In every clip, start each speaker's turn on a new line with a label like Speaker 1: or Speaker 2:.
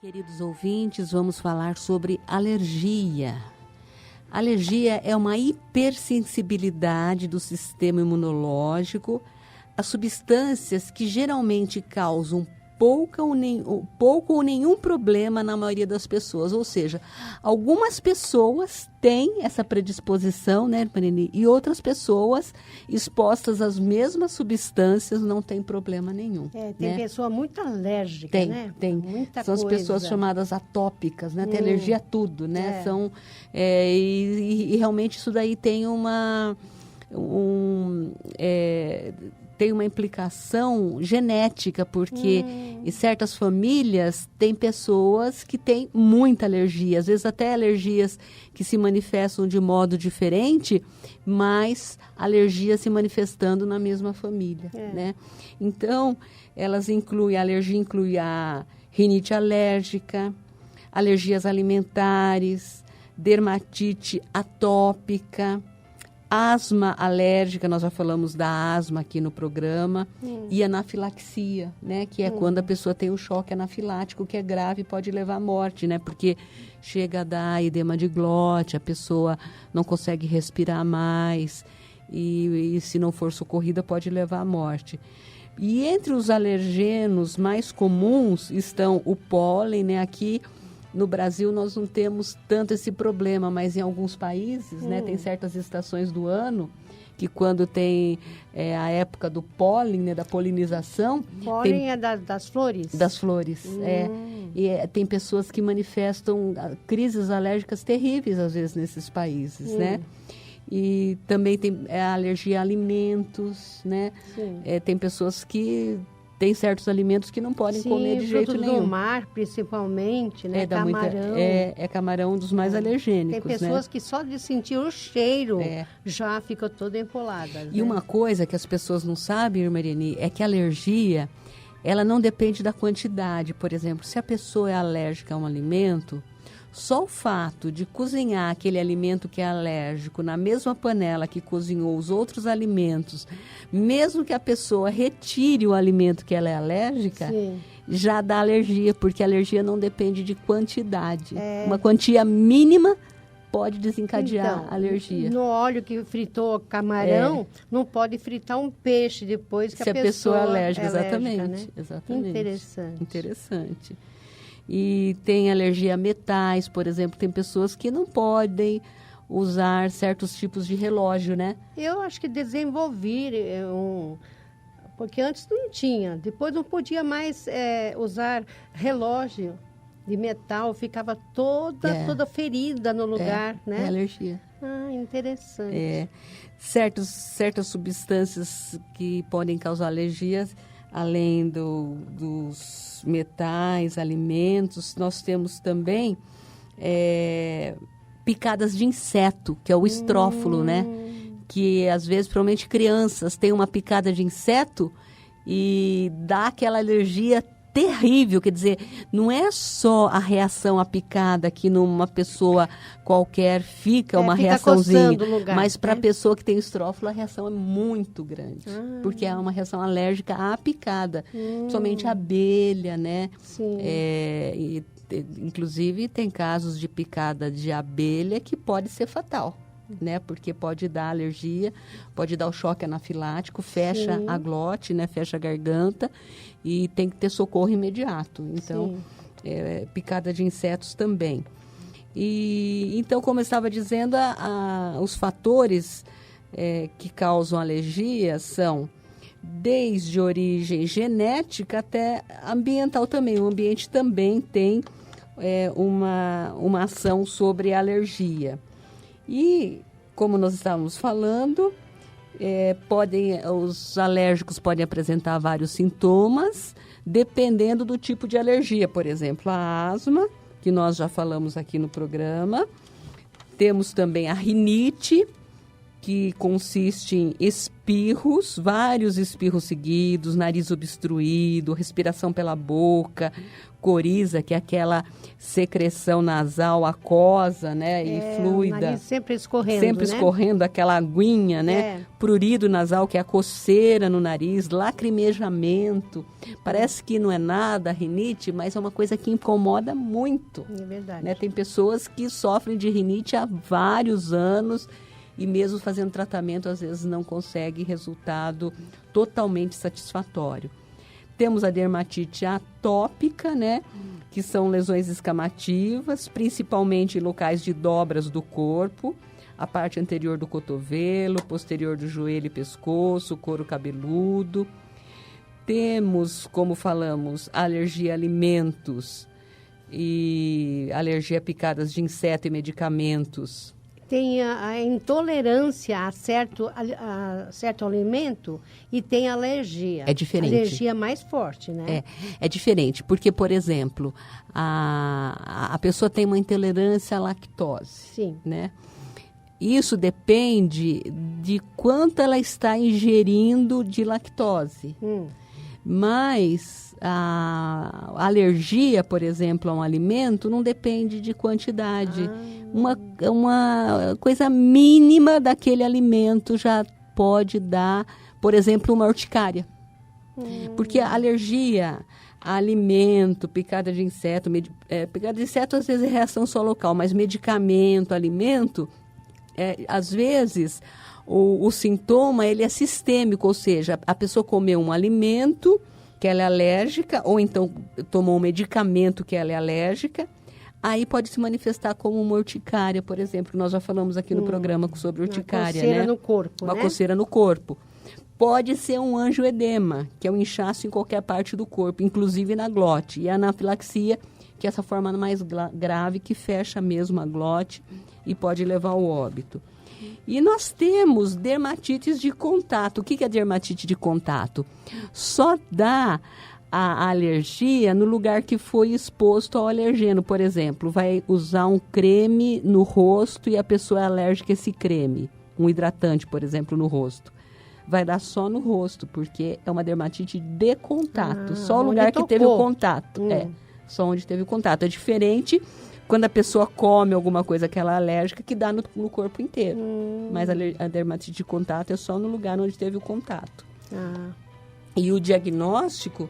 Speaker 1: Queridos ouvintes, vamos falar sobre alergia. Alergia é uma hipersensibilidade do sistema imunológico a substâncias que geralmente causam pouco ou nenhum problema na maioria das pessoas. Ou seja, algumas pessoas têm essa predisposição, né, Marini? E outras pessoas expostas às mesmas substâncias não têm problema nenhum.
Speaker 2: Tem
Speaker 1: né?
Speaker 2: pessoa muito alérgica, né?
Speaker 1: Tem.
Speaker 2: Muita
Speaker 1: São as
Speaker 2: coisa.
Speaker 1: pessoas chamadas atópicas, né? Tem alergia a tudo, né?
Speaker 2: É.
Speaker 1: E realmente isso daí tem tem uma implicação genética, porque em certas famílias tem pessoas que têm muita alergia, às vezes até alergias que se manifestam de modo diferente, mas alergia se manifestando na mesma família, né? Então, a alergia inclui a rinite alérgica, alergias alimentares, dermatite atópica, asma alérgica, nós já falamos da asma aqui no programa, e anafilaxia, né, que é quando a pessoa tem um choque anafilático que é grave e pode levar à morte, né, porque chega a dar edema de glote, a pessoa não consegue respirar mais e se não for socorrida pode levar à morte. E entre os alergenos mais comuns estão o pólen, né, aqui no Brasil nós não temos tanto esse problema, mas em alguns países, né, tem certas estações do ano que quando tem a época do pólen, né, da polinização...
Speaker 2: Pólen é das flores?
Speaker 1: Das flores, tem pessoas que manifestam crises alérgicas terríveis, às vezes, nesses países, né? E também tem a alergia a alimentos, né? Tem pessoas que... Tem certos alimentos que não podem comer de jeito nenhum.
Speaker 2: Frutos do mar, principalmente, né? Camarão.
Speaker 1: Camarão um dos mais alergênicos,
Speaker 2: tem pessoas que só de sentir o cheiro já ficam toda empolada.
Speaker 1: E uma coisa que as pessoas não sabem, Marini, é que a alergia, ela não depende da quantidade. Por exemplo, se a pessoa é alérgica a um alimento, só o fato de cozinhar aquele alimento que é alérgico na mesma panela que cozinhou os outros alimentos, mesmo que a pessoa retire o alimento que ela é alérgica, já dá alergia, porque a alergia não depende de quantidade. Uma quantia mínima pode desencadear a alergia.
Speaker 2: No óleo que fritou camarão, não pode fritar um peixe depois que
Speaker 1: se a pessoa é alérgica.
Speaker 2: Exatamente, né?
Speaker 1: Exatamente. Interessante. E tem alergia a metais, por exemplo. Tem pessoas que não podem usar certos tipos de relógio, né?
Speaker 2: Eu acho que desenvolvi porque antes não tinha. Depois não podia mais usar relógio de metal. Ficava toda ferida no lugar, né?
Speaker 1: É alergia.
Speaker 2: Ah, interessante.
Speaker 1: Certas substâncias que podem causar alergias, além dos metais, alimentos, nós temos também picadas de inseto, que é o estrófilo, né? Que às vezes, provavelmente crianças têm uma picada de inseto e dá aquela alergia terrível, quer dizer, não é só a reação à picada que numa pessoa qualquer fica uma reaçãozinha, mas para a pessoa que tem estrófilo a reação é muito grande, porque é uma reação alérgica à picada, principalmente a abelha, né? Inclusive tem casos de picada de abelha que pode ser fatal, né? Porque pode dar alergia, pode dar o choque anafilático, fecha a glote, né? Fecha a garganta e tem que ter socorro imediato. Então, picada de insetos também. E então, como eu estava dizendo, os fatores que causam alergia são desde origem genética até ambiental também. O ambiente também tem uma ação sobre a alergia. E, como nós estávamos falando, os alérgicos podem apresentar vários sintomas, dependendo do tipo de alergia. Por exemplo, a asma, que nós já falamos aqui no programa. Temos também a rinite, que consiste em espirros, vários espirros seguidos, nariz obstruído, respiração pela boca, coriza, que é aquela secreção nasal aquosa, né, e fluida. O
Speaker 2: nariz sempre escorrendo,
Speaker 1: sempre escorrendo, aquela aguinha, né? Prurido nasal, que é a coceira no nariz, lacrimejamento. Parece que não é nada, rinite, mas é uma coisa que incomoda muito.
Speaker 2: É verdade.
Speaker 1: Né? Tem pessoas que sofrem de rinite há vários anos e mesmo fazendo tratamento, às vezes não consegue resultado totalmente satisfatório. Temos a dermatite atópica, né? Que são lesões escamativas, principalmente em locais de dobras do corpo, a parte anterior do cotovelo, posterior do joelho e pescoço, couro cabeludo. Temos, como falamos, alergia a alimentos e alergia a picadas de inseto e medicamentos.
Speaker 2: Tem a intolerância a certo alimento e tem alergia.
Speaker 1: É diferente.
Speaker 2: Alergia mais forte, né?
Speaker 1: É diferente, porque, por exemplo, a pessoa tem uma intolerância à lactose.
Speaker 2: Sim.
Speaker 1: Né? Isso depende de quanto ela está ingerindo de lactose. Mas a alergia, por exemplo, a um alimento não depende de quantidade. Uma coisa mínima daquele alimento já pode dar, por exemplo, uma urticária. Porque a alergia a alimento, picada de inseto, picada de inseto às vezes é reação só local, mas medicamento, alimento, às vezes o sintoma ele é sistêmico, ou seja, a pessoa comeu um alimento que ela é alérgica, ou então tomou um medicamento que ela é alérgica, aí pode se manifestar como uma urticária, por exemplo. Nós já falamos aqui no programa sobre urticária,
Speaker 2: uma coceira no corpo,
Speaker 1: uma coceira no corpo. Pode ser um angioedema, que é um inchaço em qualquer parte do corpo, inclusive na glote. E a anafilaxia, que é essa forma mais grave, que fecha mesmo a glote e pode levar ao óbito. E nós temos dermatites de contato. O que é dermatite de contato? Só dá a alergia no lugar que foi exposto ao alergeno. Por exemplo, vai usar um creme no rosto e a pessoa é alérgica a esse creme. Um hidratante, por exemplo, no rosto. Vai dar só no rosto, porque é uma dermatite de contato. Só o lugar que teve o contato. Só onde teve o contato. É diferente quando a pessoa come alguma coisa que ela é alérgica, que dá no corpo inteiro. Mas a dermatite de contato é só no lugar onde teve o contato. E o diagnóstico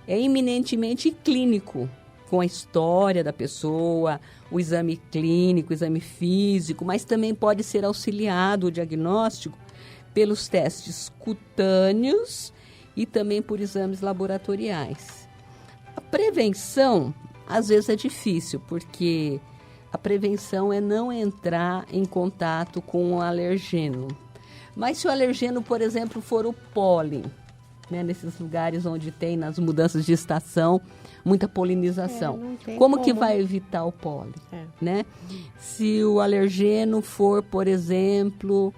Speaker 1: é eminentemente clínico, com a história da pessoa, o exame clínico, o exame físico, mas também pode ser auxiliado o diagnóstico pelos testes cutâneos e também por exames laboratoriais. A prevenção, às vezes, é difícil, porque a prevenção é não entrar em contato com o alergeno. Mas se o alergeno, por exemplo, for o pólen, né, nesses lugares onde tem, nas mudanças de estação, muita polinização. Como que vai evitar o pólen? Né? Se o alergeno for, por exemplo,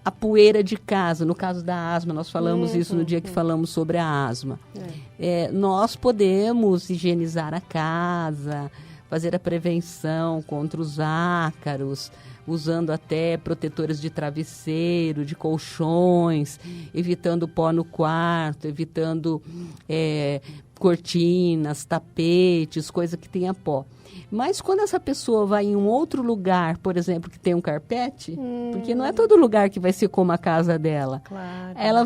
Speaker 1: a poeira de casa, no caso da asma, nós falamos isso no dia que falamos sobre a asma. Nós podemos higienizar a casa, fazer a prevenção contra os ácaros, usando até protetores de travesseiro, de colchões, evitando pó no quarto, evitando cortinas, tapetes, coisa que tenha pó. Mas quando essa pessoa vai em um outro lugar, por exemplo, que tem um carpete, porque não é todo lugar que vai ser como a casa dela, ela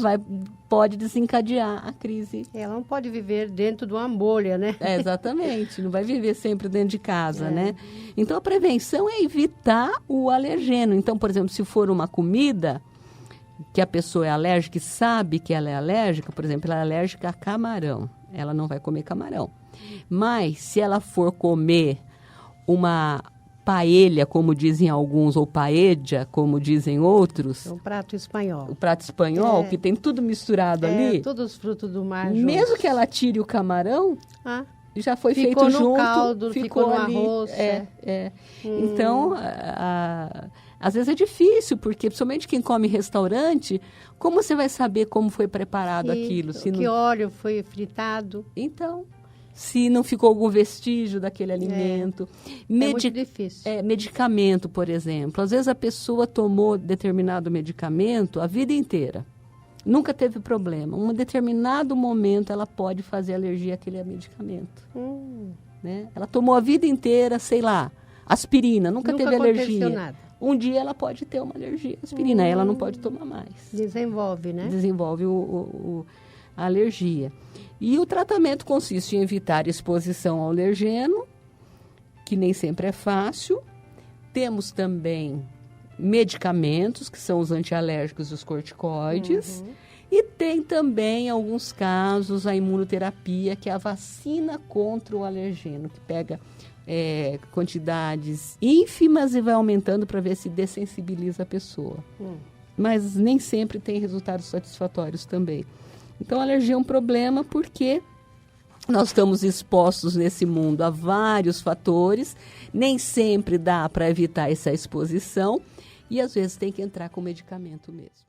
Speaker 1: pode desencadear a crise.
Speaker 2: Ela não pode viver dentro de uma bolha, né?
Speaker 1: Exatamente, não vai viver sempre dentro de casa, né? Então, a prevenção é evitar o alergeno. Então, por exemplo, se for uma comida que a pessoa é alérgica e sabe que ela é alérgica, por exemplo, ela é alérgica a camarão, ela não vai comer camarão. Mas, se ela for comer uma paella, como dizem alguns, ou paella, como dizem outros...
Speaker 2: É um prato espanhol.
Speaker 1: O prato espanhol, que tem tudo misturado ali.
Speaker 2: Todos os frutos do mar
Speaker 1: mesmo
Speaker 2: juntos.
Speaker 1: Que ela tire o camarão, já foi
Speaker 2: ficou
Speaker 1: feito
Speaker 2: no
Speaker 1: junto.
Speaker 2: Caldo, ficou no
Speaker 1: ali,
Speaker 2: arroz.
Speaker 1: Então, às vezes é difícil, porque principalmente quem come em restaurante, como você vai saber como foi preparado aquilo?
Speaker 2: Que óleo foi fritado.
Speaker 1: Então... se não ficou algum vestígio daquele alimento.
Speaker 2: Muito difícil.
Speaker 1: Medicamento, por exemplo. Às vezes a pessoa tomou determinado medicamento a vida inteira. Nunca teve problema. Em um determinado momento ela pode fazer alergia àquele medicamento. Né? Ela tomou a vida inteira, sei lá, aspirina, nunca teve alergia. Nada. Um dia ela pode ter uma alergia à aspirina, ela não pode tomar mais.
Speaker 2: Desenvolve, né?
Speaker 1: Desenvolve a alergia. E o tratamento consiste em evitar exposição ao alergeno, que nem sempre é fácil. Temos também medicamentos, que são os antialérgicos e os corticoides. E tem também, em alguns casos, a imunoterapia, que é a vacina contra o alergeno, que pega quantidades ínfimas e vai aumentando para ver se dessensibiliza a pessoa. Mas nem sempre tem resultados satisfatórios também. Então, a alergia é um problema porque nós estamos expostos nesse mundo a vários fatores, nem sempre dá para evitar essa exposição e às vezes tem que entrar com medicamento mesmo.